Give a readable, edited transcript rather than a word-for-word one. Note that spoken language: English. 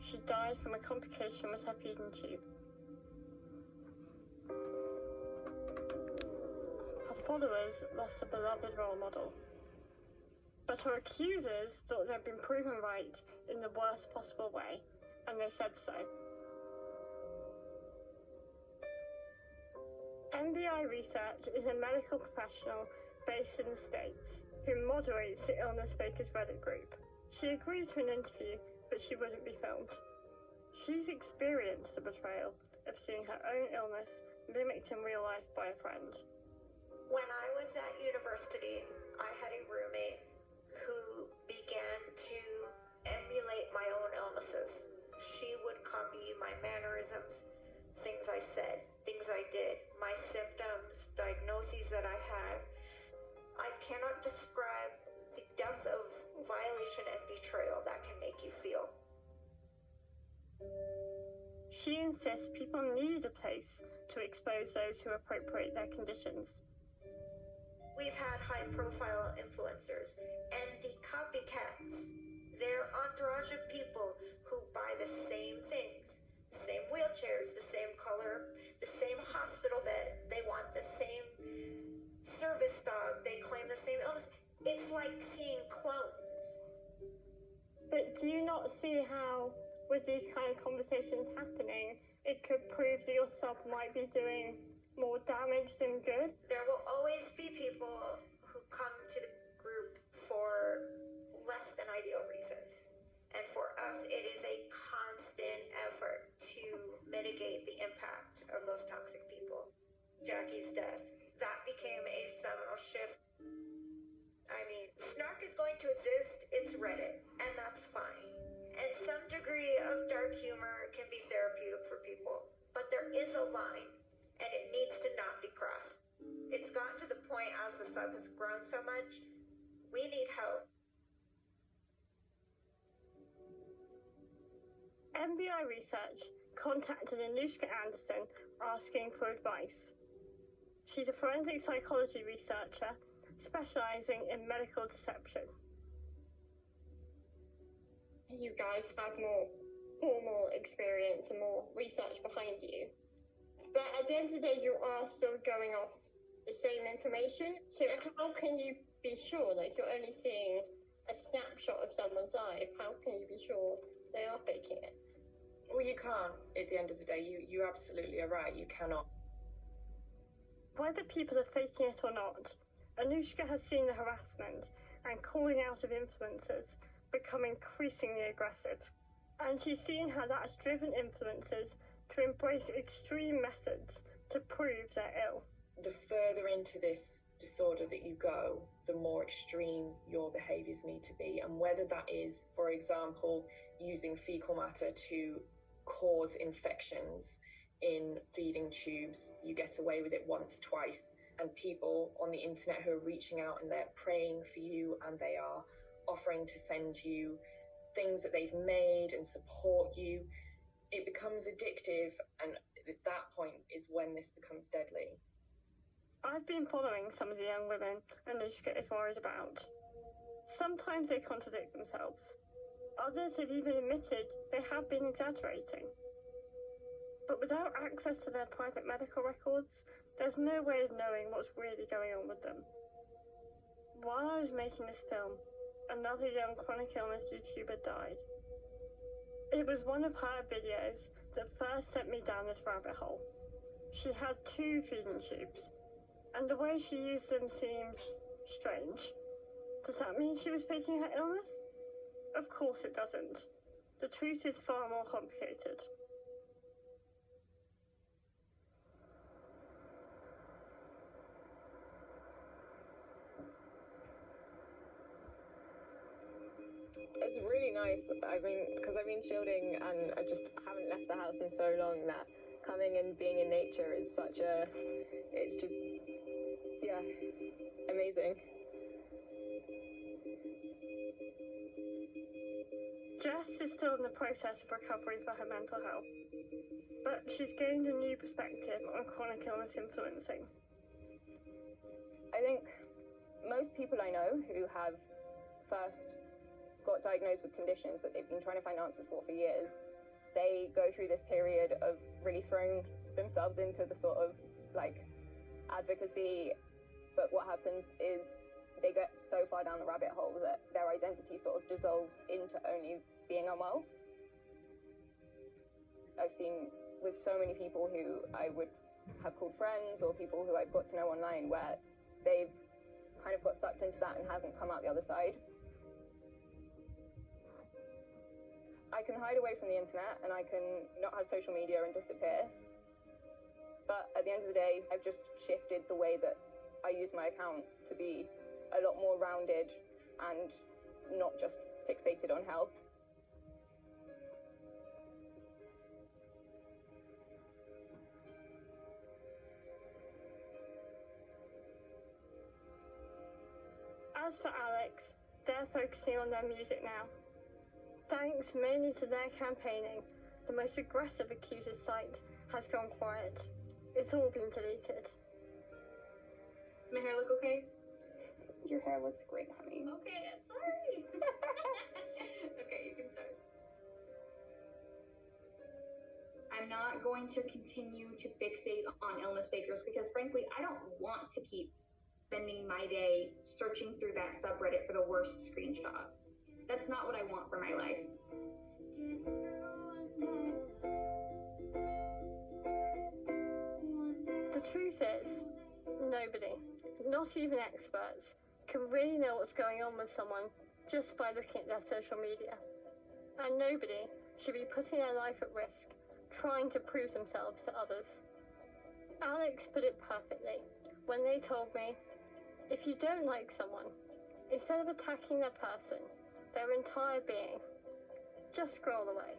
She died from a complication with her feeding tube. Her followers lost a beloved role model. But her accusers thought they'd been proven right in the worst possible way, and they said so. MBI Research is a medical professional based in the States who moderates the Illness Fakers Reddit group. She agreed to an interview, but she wouldn't be filmed. She's experienced the betrayal of seeing her own illness mimicked in real life by a friend. When I was at university, I had a roommate who began to emulate my own illnesses. She would copy my mannerisms, things I said, things I did, my symptoms, diagnoses that I had. I cannot describe the depth of violation and betrayal that can make you feel. She insists people need a place to expose those who appropriate their conditions. We've had high-profile influencers, and the copycats, they're entourage of people who buy the same things, the same wheelchairs, the same color, the same hospital bed, they want the same service dog, they claim the same illness. It's like seeing clones. But do you not see how, with these kind of conversations happening, it could prove that yourself might be doing more damage than good? There will always be people who come to the group for less than ideal reasons. And for us, it is a constant effort to mitigate the impact of those toxic people. Jackie's death, that became a seminal shift. I mean, snark is going to exist, it's Reddit, and that's fine. And some degree of dark humor can be therapeutic for people, but there is a line, and it needs to not be crossed. It's gotten to the point as the sub has grown so much, we need help. MBI Research contacted Anushka Anderson asking for advice. She's a forensic psychology researcher specializing in medical deception. You guys have more formal experience and more research behind you. But at the end of the day, you are still going off the same information. So how can you be sure? Like, you're only seeing a snapshot of someone's life. How can you be sure they are faking it? Well, you can't. At the end of the day, you absolutely are right. You cannot. Whether people are faking it or not, Anushka has seen the harassment and calling out of influencers become increasingly aggressive. And she's seen how that has driven influencers to embrace extreme methods to prove they're ill. The further into this disorder that you go, the more extreme your behaviours need to be. And whether that is, for example, using fecal matter to cause infections in feeding tubes, you get away with it once, twice. And people on the internet who are reaching out and they're praying for you and they are offering to send you things that they've made and support you, it becomes addictive, and at that point is when this becomes deadly. I've been following some of the young women Anushka is worried about. Sometimes they contradict themselves. Others have even admitted they have been exaggerating. But without access to their private medical records, there's no way of knowing what's really going on with them. While I was making this film, another young chronic illness YouTuber died. It was one of her videos that first sent me down this rabbit hole. She had 2 feeding tubes, and the way she used them seemed strange. Does that mean she was faking her illness? Of course it doesn't. The truth is far more complicated. It's really nice, because I've been shielding and I just haven't left the house in so long that coming and being in nature is it's just, yeah, amazing. Jess is still in the process of recovery for her mental health, but she's gained a new perspective on chronic illness influencing. I think most people I know who have first got diagnosed with conditions that they've been trying to find answers for years they go through this period of really throwing themselves into the sort of like advocacy, but what happens is they get so far down the rabbit hole that their identity sort of dissolves into only being unwell. I've seen with so many people who I would have called friends or people who I've got to know online where they've kind of got sucked into that and haven't come out the other side. I can hide away from the internet and I can not have social media and disappear. But at the end of the day, I've just shifted the way that I use my account to be a lot more rounded and not just fixated on health. As for Alex, they're focusing on their music now. Thanks mainly to their campaigning, the most aggressive accusers site has gone quiet. It's all been deleted. Does my hair look okay? Your hair looks great, honey. Okay, sorry. Okay, you can start. I'm not going to continue to fixate on illness fakers because frankly, I don't want to keep spending my day searching through that subreddit for the worst screenshots. That's not what I want for my life. The truth is, nobody, not even experts, can really know what's going on with someone just by looking at their social media. And nobody should be putting their life at risk, trying to prove themselves to others. Alex put it perfectly when they told me, if you don't like someone, instead of attacking their person, their entire being, just scroll away.